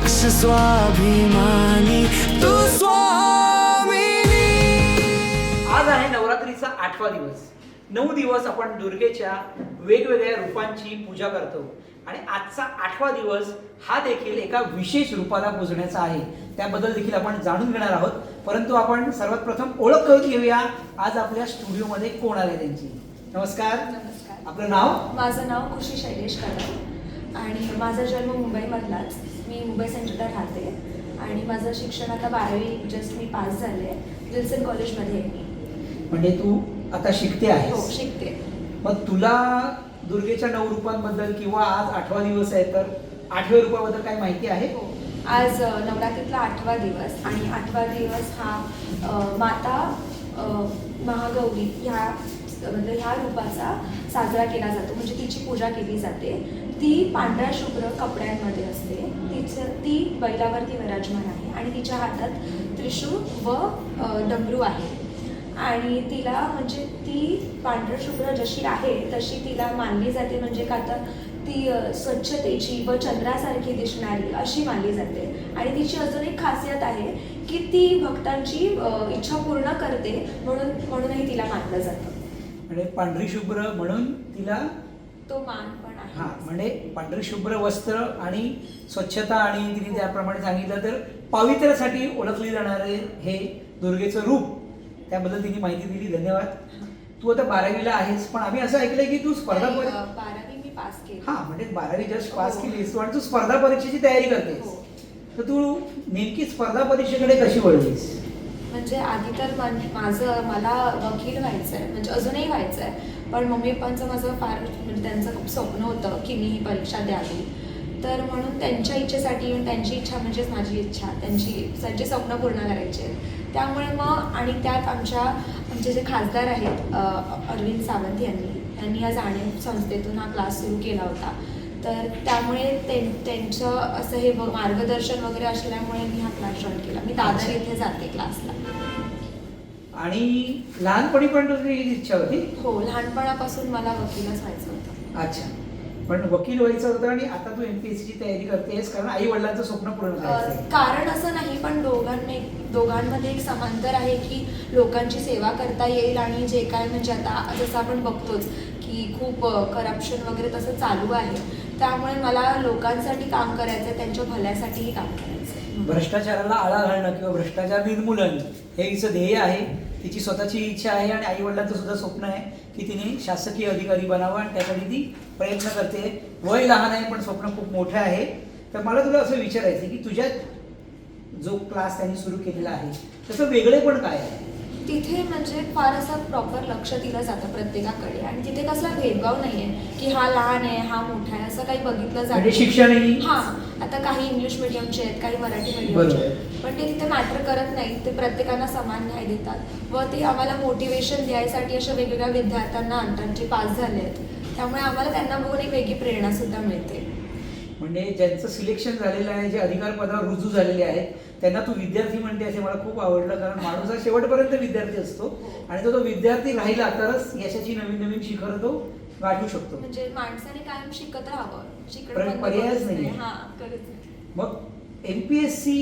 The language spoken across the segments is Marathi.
दक्ष स्वाभिमानी तू स्वामिनी। आज आहे नवरात्रीचा 8वा दिवस। 9 दिवस आपण दुर्गेच्या वेगवेगळ्या रूपांची पूजा करतो आणि आजचा 8वा दिवस हा देखील एका विशेष रूपाला पूजण्याचा आहे। त्याबद्दल देखील आपण जाणून घेणार आहोत, परंतु आपण सर्वात प्रथम ओळख करून घेऊया। आज आपल्या स्टुडिओमध्ये कोण आले त्यांची। नमस्कार। नमस्कार। आपलं नाव? माझं नाव खुशी शैलेश कदम आणि माझा जन्म मुंबईमधलाच। मी मुंबई सेंट्रलला राहते आणि माझं शिक्षण आता 12वी जस्ट मी पास झाले। विल्सन कॉलेजमध्ये आहे मी। म्हणजे तू आता शिकते आहेस? हो, शिकते। मग तुला दुर्गेच्या 9 रूपांबद्दल किंवा आज 8वा दिवस आहे तर 8व्या रूपाबद्दल काय माहिती आहे? हो, आज नवरात्रीतला 8वा दिवस आणि 8वा दिवस हा माता महागौरी ह्या रूपाचा साजरा केला जातो, म्हणजे तिची पूजा केली जाते। ती पांढऱ्या शुभ्र कपड्यांमध्ये असते। ती बैलावरती विराजमान आहे आणि तिच्या हातात त्रिशूळ व डमरू आहे आणि तिला म्हणजे ती पांढऱ्या शुभ्र जशी आहे तशी तिला मानली जाते, म्हणजे का तर ती स्वच्छतेची व चंद्रासारखी दिसणारी अशी मानली जाते। आणि तिची अजून एक खासियत आहे की ती भक्तांची इच्छा पूर्ण करते, म्हणूनही तिला मानलं जातं। म्हणजे पांढरी शुभ्र म्हणून तिला तो मान पण आहे। हा, म्हणजे पांढरी शुभ्र वस्त्र आणि स्वच्छता आणि तिने त्याप्रमाणे सांगितलं तर पावित्र्यासाठी ओळखली जाणारे हे दुर्गेचं रूप, त्याबद्दल तिने माहिती दिली। धन्यवाद। तू आता 12वीला आहेस, पण आम्ही असं ऐकलंय की तू स्पर्धा 12वी मी पास केली। हा, म्हणजे 12वी जस्ट पास हो। केलीस तू आणि तू स्पर्धा परीक्षेची तयारी करतेस। हो। तर तू नेमकी स्पर्धा परीक्षेकडे कशी वळलीस? म्हणजे आधी तर मला वकील व्हायचं आहे, म्हणजे अजूनही व्हायचं आहे, पण मम्मी पप्पांचं माझं फार म्हणजे त्यांचं खूप स्वप्न होतं की मी ही परीक्षा द्यावी। तर म्हणून त्यांच्या इच्छेसाठी, त्यांची इच्छा म्हणजेच माझी इच्छा, त्यांचे स्वप्न पूर्ण करायचे। त्यामुळे मग आणि त्यात आमचे जे खासदार आहेत अरविंद सावंत यांनी या जाणीव संस्थेतून हा क्लास सुरू केला होता। तर त्यामुळे त्यांचं असं हे मार्गदर्शन वगैरे असल्यामुळे मी हा क्लास जॉईन केला। मी दादर येथे जाते क्लासला। आणि लहानपणी पण तुझी इच्छा होती? हो, लहानपणापासून मला वकीलच व्हायचं होतं। अच्छा, पण वकील व्हायचं होतं आणि आता तू MPSC ची तयारी करतेस कारण आई वडिलांचं स्वप्न पूर्ण करायचं। कारण असं नाही, पण दोघांमध्ये एक समांतर आहे की लोकांची सेवा करता येईल आणि जे काय म्हणजे आता जसं आपण बघतोच की खूप करप्शन वगैरे तसं चालू आहे, त्यामुळे मला लोकांसाठी काम करायचं, त्यांच्या भल्यासाठीही काम करायचं। भ्रष्टाचाराला आळा घालणं किंवा भ्रष्टाचार निर्मूलन हे हिचं ध्येय आहे, तिची स्वतःची इच्छा आहे आणि आई वडिलांचं सुद्धा स्वप्न आहे की तिने शासकीय अधिकारी बनावं आणि त्यासाठी ती प्रयत्न करते। वय लहान आहे पण स्वप्न खूप मोठं आहे। तर मला तुला असं विचारायचं आहे की तुझ्यात जो क्लास त्यांनी सुरू केलेला आहे त्याचं वेगळेपण काय आहे? तिथे म्हणजे फार असं प्रॉपर लक्ष दिलं जातं प्रत्येकाकडे आणि तिथे कसला भेदभाव नाहीये की हा लहान आहे हा मोठा आहे असं काही बघितलं जातं। म्हणजे शिक्षणही आता काही इंग्लिश मिडियमचे आहेत, काही मराठी मिडियमचे आहेत, पण ते तिथे मॅटर करत नाही। ते प्रत्येकांना समान न्याय देतात व ते आम्हाला मोटिवेशन द्यायसाठी अशा वेगवेगळ्या विद्यार्थ्यांना आणतात जे पास झाले आहेत, त्यामुळे आम्हाला त्यांना बघून एक वेगळी प्रेरणा सुद्धा मिळते। म्हणजे ज्यांचं सिलेक्शन झालेलं आहे, जे अधिकार पदावर रुजू झालेले आहेत त्यांना तू विद्यार्थी म्हणते असे मला खूप आवडलं, कारण माणूस हा शेवटपर्यंत विद्यार्थी असतो आणि तो विद्यार्थी राहिला तरच यशाची नवीन नवीन शिखर तो गाठू शकतो। म्हणजे माणसाने कायम शिकत राहावं, पर्यायच नाही। मग MPSC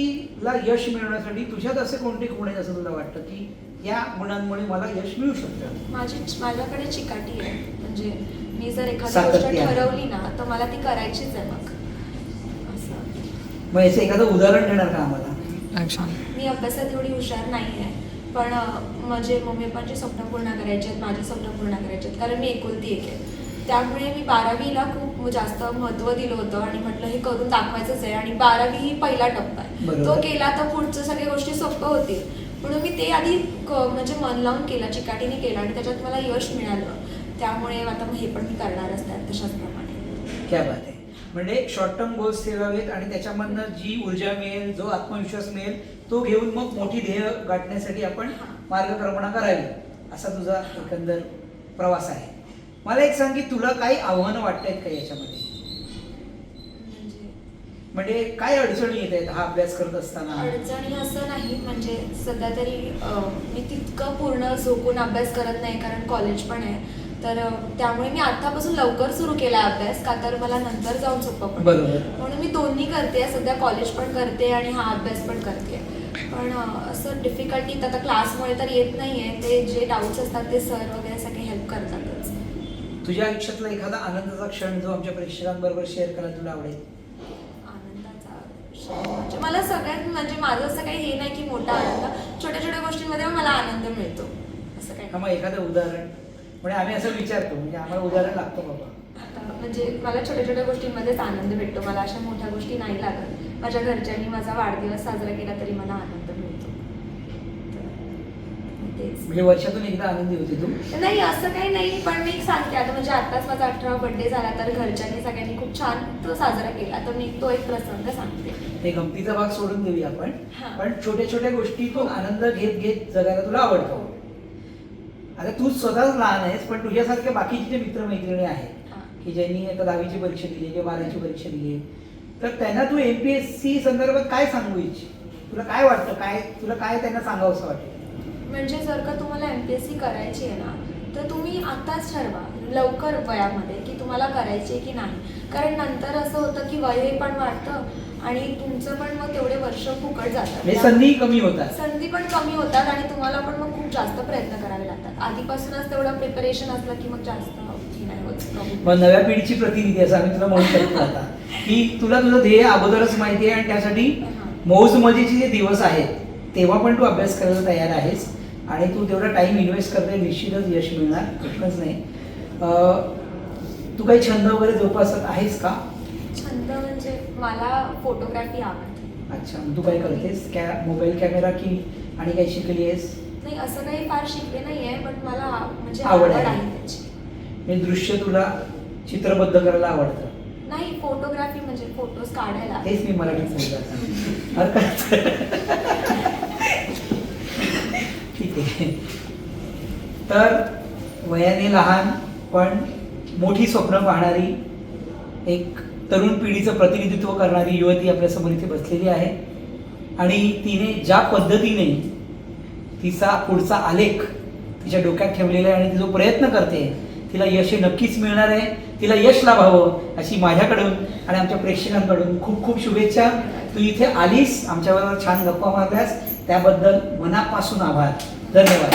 ला यश मिळवण्यासाठी तुझ्यात असे कोणते गुण आहेत असं तुला वाटतं की या गुणांमुळे मला यश मिळू शकतं? माझ्याकडे चिकाटी आहे, म्हणजे मी जर एखादी गोष्ट ठरवली ना तर मला ती करायचीच आहे। मग याचं एखादं उदाहरण देणार का आम्हाला? मी अभ्यासात एवढी हुशार नाही आहे, पण म्हणजे मम्मी पप्पांची स्वप्न पूर्ण करायची आहेत, माझी स्वप्न पूर्ण करायची आहेत, कारण मी एकुलती एक आहे। त्यामुळे मी 12वीला खूप जास्त महत्त्व दिलं होतं आणि म्हटलं हे करून दाखवायचंच आहे। आणि 12वी ही पहिला टप्पा आहे, तो केला तर पुढच्या सगळ्या गोष्टी सोप्या होतील, म्हणून मी ते आधी म्हणजे मन लावून केला, चिकाटीने केला आणि त्याच्यात मला यश मिळालं। त्यामुळे आता हे पण मी करणार असतात तशाच प्रमाणे। क्या बात आहे। म्हणजे शॉर्ट टर्म गोल्स ठेवावेत आणि त्याच्यामधनं जी ऊर्जा मिळेल, जो आत्मविश्वास मिळेल तो घेऊन मग मोठी ध्येय गाठण्यासाठी आपण मार्गक्रमणा करावी, असा तुझा एकंदर प्रवास आहे। मला एक सांग की तुला काही आव्हानं वाटतायत का याच्यामध्ये? म्हणजे काय अडचणी येत आहेत हा अभ्यास करत असताना? अडचणी असं नाही, म्हणजे सध्या तरी मी तितकं पूर्ण झोकून अभ्यास करत नाही, कारण कॉलेज पण आहे तर त्यामुळे मी आतापासून लवकर सुरू केला अभ्यास, का तर मला नंतर जाऊन सोपं पडतं. बरोबर. म्हणून मी दोन्ही करते, सध्या कॉलेज पण करते आणि हा अभ्यास पण करते. पण असं डिफिकल्टी आता क्लासमुळे तर येत नाहीये. ते जे डाऊट्स असतात ते सर वगैरे सगळे हेल्प करतातच. तुझ्या आयुष्यातला एखादा आनंदाचा क्षण जो आमच्या प्रेक्षकांबरोबर शेअर करायला तुला आवडेल? आनंदाचा क्षण म्हणजे मला सगळ्यात म्हणजे माझं असं काही हे नाही की मोठा आनंद, छोट्या छोट्या गोष्टींमध्ये मला आनंद मिळतो असं काही. हा, मग एखादं उदाहरण म्हणजे आम्ही असं विचारतो, म्हणजे आम्हाला उदाहरण लागतं बाबा. म्हणजे मला छोट्या छोट्या गोष्टींमध्येच आनंद भेटतो. मला अशा मोठ्या गोष्टी नाही लागत. माझ्या घरच्यांनी माझा वाढदिवस साजरा केला तरी मला आनंद मिळतो. तर तेच. म्हणजे वर्षातून एकदा आनंदी होती तू? नाही असं काही नाही, पण मी सांगते आता म्हणजे आताच माझा 18वा बर्थडे झाला तर घरच्यांनी सगळ्यांनी खूप छान तो साजरा केला, तर मी तो एक प्रसंग सांगते. हे गमतीचा भाग सोडून देऊया आपण, हा. पण छोट्या छोट्या गोष्टीतून आनंद घेत घेत जगायला तुला आवडतो. आता तू स्वतःच लहान आहेस, पण तुझ्यासारखे बाकीचे जे मित्रमैत्रिणी आहेत हा. की ज्यांनी आता 10वीची परीक्षा दिली किंवा 12वीची परीक्षा दिली, तर त्यांना तू MPSC संदर्भात काय सांगू इच्छित? तुला काय वाटतं, तुला काय त्यांना सांगावं असं वाटतं? म्हणजे जर का तुम्हाला MPSC करायची आहे ना, तर तुम्ही आताच ठरवा लवकर वयामध्ये की तुम्हाला करायची आहे की नाही. कारण नंतर असं होतं की वय पण वाढतं आणि तुमचं पण मग तेवढे वर्ष फुकट जातात. म्हणजे संधी कमी होतात. संधी पण कमी होतात आणि तुम्हाला पण मग खूप जास्त प्रयत्न करावे लागतात. आधीपासूनच तेवढं प्रिपरेशन असलं की मग जास्त नाही होत. मग नव्या पिढीची प्रतिनिधी असं आम्ही तुला म्हणू शकतो आता, की तुला तुझं ध्येय अगोदरच माहिती आहे आणि त्यासाठी मौज मजेचे जे दिवस आहेत तेव्हा पण तू अभ्यास करायला तयार आहेस आणि तू तेवढा टाइम इन्व्हेस्ट करते, निश्चितच यश मिळणार, प्रश्नच नाही. तू काही छंद वगैरे जोपासत आहेस का? छंद म्हणजे मला फोटोग्राफी आवडते. अच्छा, तू काय करतेस? मोबाईल कॅमेरा की आणि काही शिकली आहेस? नाही असं काही फार शिकले नाही आहे, पण मला म्हणजे आवड आवड आहे. आहे त्याची. हे दृश्य तुला चित्रबद्ध करायला आवडतं? नाही, फोटोग्राफी म्हणजे फोटोज काढायला. तेच मी मराठीत बोलतो. हरकत ठीक आहे. तर वयाने लहान पण मोठी स्वप्न पाहणारी एक तरुण पिढीचं प्रतिनिधित्व करणारी युवती आपल्यासमोर इथे बसलेली आहे आणि तिने ज्या पद्धतीने तिचा पुढचा आलेख तिच्या डोक्यात ठेवलेला आहे आणि ती जो प्रयत्न करते, तिला यश हे नक्कीच मिळणार आहे. तिला यश लाभावं अशी माझ्याकडून आणि आमच्या प्रेक्षकांकडून खूप खूप शुभेच्छा. तू इथे आलीस, आमच्याबरोबर छान गप्पा मारल्यास त्याबद्दल मनापासून आभार. धन्यवाद.